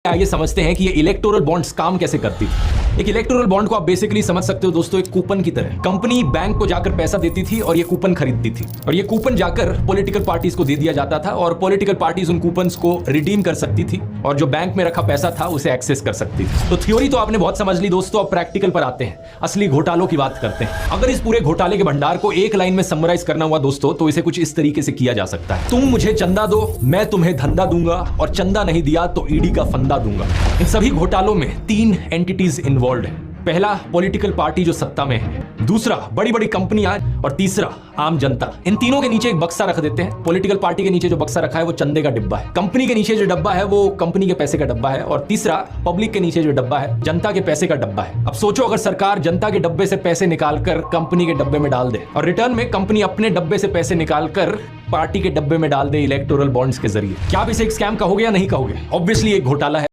आइए समझते हैं कि ये इलेक्टोरल बॉन्ड्स काम कैसे करती थी। एक इलेक्टोरल बॉन्ड को आप बेसिकली समझ सकते हो दोस्तों, एक कूपन की तरह। कंपनी बैंक को जाकर पैसा देती थी और ये कूपन खरीदती थी, और ये कूपन जाकर पॉलिटिकल पार्टीज को दे दिया जाता था, और पॉलिटिकल पार्टीज उन कूपन्स को रिडीम कर सकती थी और जो बैंक में रखा पैसा था उसे एक्सेस कर सकती थी। तो थ्योरी तो आपने बहुत समझ ली दोस्तों, अब प्रैक्टिकल पर आते हैं, असली घोटालों की बात करते हैं। अगर इस पूरे घोटाले के भंडार को एक लाइन में समराइज करना हुआ दोस्तों, तो इसे कुछ इस तरीके से किया जा सकता है। तुम मुझे चंदा दो, मैं तुम्हें धंधा दूंगा, और चंदा नहीं दिया तो ईडी का फंदा दूंगा। इन सभी घोटालों में तीन एंटिटीज इन्वॉल्व हैं। पहला पॉलिटिकल पार्टी जो सत्ता में है, दूसरा बड़ी बड़ी कंपनियां, और तीसरा आम जनता। इन तीनों के नीचे एक बक्सा रख देते हैं। पॉलिटिकल पार्टी के नीचे जो बक्सा रखा है वो चंदे का डिब्बा है, कंपनी के नीचे जो डब्बा है वो कंपनी के पैसे का डब्बा है, और तीसरा पब्लिक के नीचे जो डब्बा है जनता के पैसे का डब्बा है। अब सोचो, अगर सरकार जनता के डब्बे से पैसे निकालकर कंपनी के डब्बे में डाल दे, और रिटर्न में कंपनी अपने डब्बे से पैसे निकालकर पार्टी के डब्बे में डाल दे इलेक्टोरल बॉन्ड्स के जरिए, क्या आप इसे एक स्कैम कहोगे या नहीं कहोगे? ऑब्वियसली एक घोटाला है।